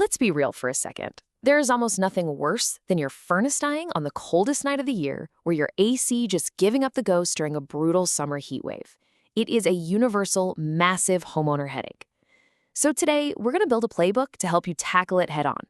Let's be real for a second. There's almost nothing worse than your furnace dying on the coldest night of the year or your AC just giving up the ghost during a brutal summer heat wave. It is a universal, massive homeowner headache. So today, we're going to build a playbook to help you tackle it head on.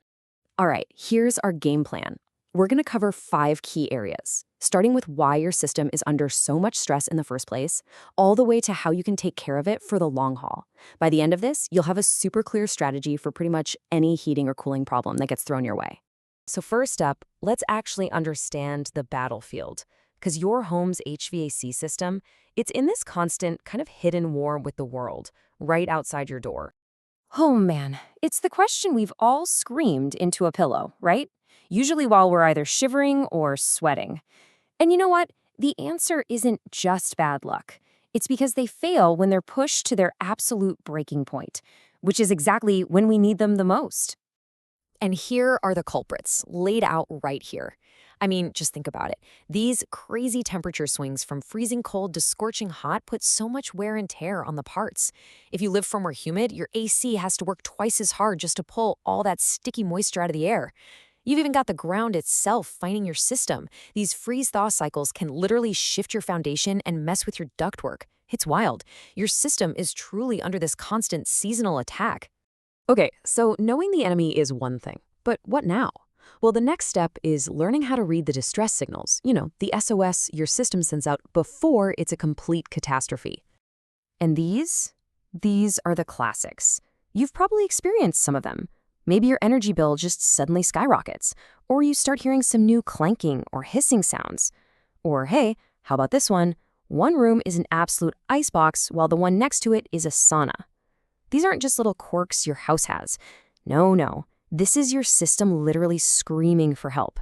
All right, here's our game plan. We're going to cover 5 key areas, starting with why your system is under so much stress in the first place, all the way to how you can take care of it for the long haul. By the end of this, you'll have a super clear strategy for pretty much any heating or cooling problem that gets thrown your way. So first up, let's actually understand the battlefield, because your home's HVAC system, it's in this constant kind of hidden war with the world, right outside your door. Oh man, it's the question we've all screamed into a pillow, right? Usually while we're either shivering or sweating. And you know what? The answer isn't just bad luck. It's because they fail when they're pushed to their absolute breaking point, which is exactly when we need them the most. And here are the culprits, laid out right here. I mean, just think about it. These crazy temperature swings from freezing cold to scorching hot put so much wear and tear on the parts. If you live somewhere humid, your AC has to work twice as hard just to pull all that sticky moisture out of the air. You've even got the ground itself fighting your system. These freeze-thaw cycles can literally shift your foundation and mess with your ductwork. It's wild. Your system is truly under this constant seasonal attack. Okay, so knowing the enemy is one thing, but what now? Well, the next step is learning how to read the distress signals, the SOS your system sends out before it's a complete catastrophe. And these are the classics. You've probably experienced some of them. Maybe your energy bill just suddenly skyrockets, or you start hearing some new clanking or hissing sounds. Or hey, how about this one? One room is an absolute icebox while the one next to it is a sauna. These aren't just little quirks your house has. No. This is your system literally screaming for help.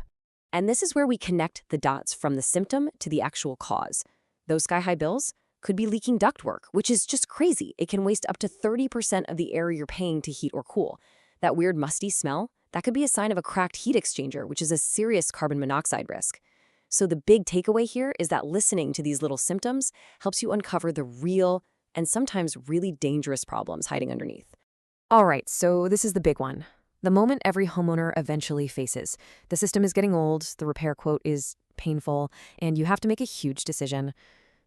And this is where we connect the dots from the symptom to the actual cause. Those sky-high bills could be leaking ductwork, which is just crazy. It can waste up to 30% of the air you're paying to heat or cool. That weird musty smell, that could be a sign of a cracked heat exchanger, which is a serious carbon monoxide risk. So the big takeaway here is that listening to these little symptoms helps you uncover the real and sometimes really dangerous problems hiding underneath. All right, so this is the big one. The moment every homeowner eventually faces. The system is getting old, the repair quote is painful, and you have to make a huge decision.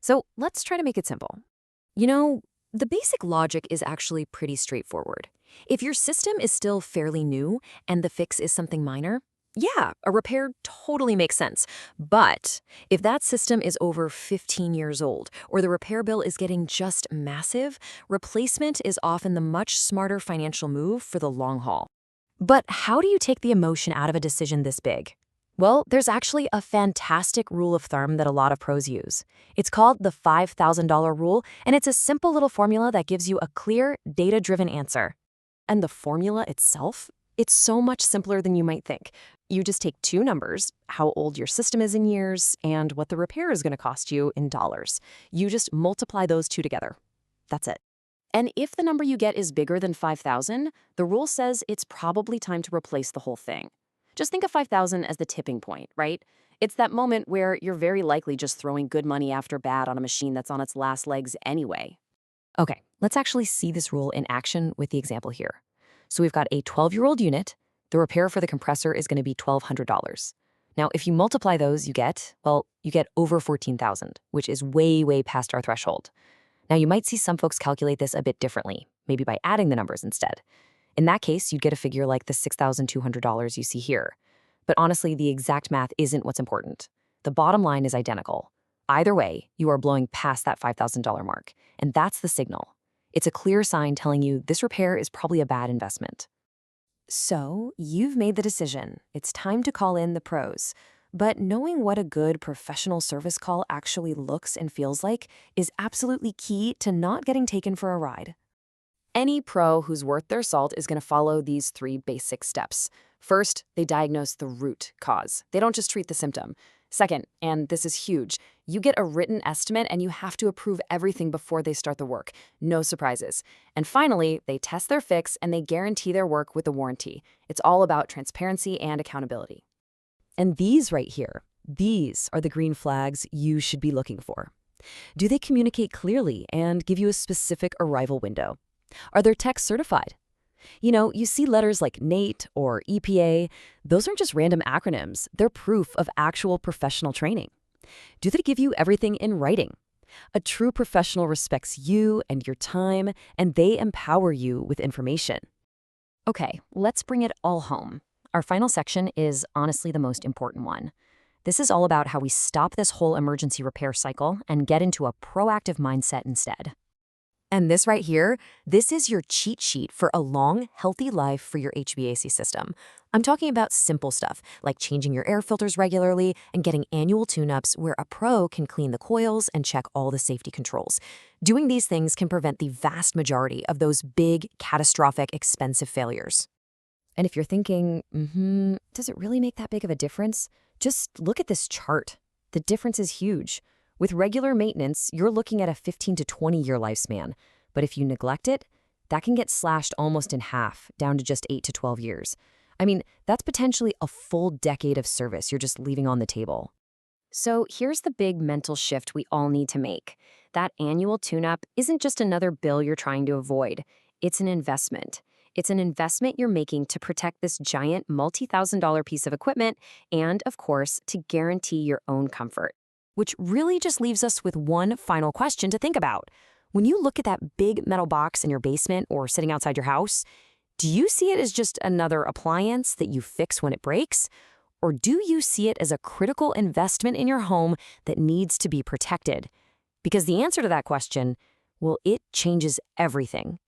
So let's try to make it simple. The basic logic is actually pretty straightforward. If your system is still fairly new and the fix is something minor, yeah, a repair totally makes sense. But if that system is over 15 years old or the repair bill is getting just massive, replacement is often the much smarter financial move for the long haul. But how do you take the emotion out of a decision this big? Well, there's actually a fantastic rule of thumb that a lot of pros use. It's called the $5,000 rule, and it's a simple little formula that gives you a clear, data-driven answer. And the formula itself, it's so much simpler than you might think. You just take 2 numbers, how old your system is in years, and what the repair is going to cost you in dollars. You just multiply those 2 together. That's it. And if the number you get is bigger than 5,000, the rule says it's probably time to replace the whole thing. Just think of 5,000 as the tipping point, right? It's that moment where you're very likely just throwing good money after bad on a machine that's on its last legs anyway. Okay, let's actually see this rule in action with the example here. So we've got a 12-year-old unit. The repair for the compressor is going to be $1,200. Now, if you multiply those, you get over $14,000, which is way past our threshold. Now, you might see some folks calculate this a bit differently, maybe by adding the numbers instead. In that case, you'd get a figure like the $6,200 you see here. But honestly, the exact math isn't what's important. The bottom line is identical. Either way, you are blowing past that $5,000 mark, and that's the signal. It's a clear sign telling you this repair is probably a bad investment. So, you've made the decision. It's time to call in the pros. But knowing what a good professional service call actually looks and feels like is absolutely key to not getting taken for a ride. Any pro who's worth their salt is going to follow these 3 basic steps. First, they diagnose the root cause. They don't just treat the symptom. Second, and this is huge, you get a written estimate and you have to approve everything before they start the work. No surprises. And finally, they test their fix and they guarantee their work with a warranty. It's all about transparency and accountability. And these right here, these are the green flags you should be looking for. Do they communicate clearly and give you a specific arrival window? Are their techs certified? You see letters like NATE or EPA. Those aren't just random acronyms. They're proof of actual professional training. Do they give you everything in writing? A true professional respects you and your time, and they empower you with information. Okay, let's bring it all home. Our final section is honestly the most important one. This is all about how we stop this whole emergency repair cycle and get into a proactive mindset instead. And this right here, this is your cheat sheet for a long, healthy life for your HVAC system. I'm talking about simple stuff like changing your air filters regularly and getting annual tune-ups where a pro can clean the coils and check all the safety controls. Doing these things can prevent the vast majority of those big, catastrophic, expensive failures. And if you're thinking, does it really make that big of a difference? Just look at this chart. The difference is huge. With regular maintenance, you're looking at a 15 to 20-year lifespan. But if you neglect it, that can get slashed almost in half, down to just 8 to 12 years. I mean, that's potentially a full decade of service you're just leaving on the table. So here's the big mental shift we all need to make. That annual tune-up isn't just another bill you're trying to avoid. It's an investment. It's an investment you're making to protect this giant multi-thousand-dollar piece of equipment and, of course, to guarantee your own comfort. Which really just leaves us with one final question to think about. When you look at that big metal box in your basement or sitting outside your house, do you see it as just another appliance that you fix when it breaks? Or do you see it as a critical investment in your home that needs to be protected? Because the answer to that question, well, it changes everything.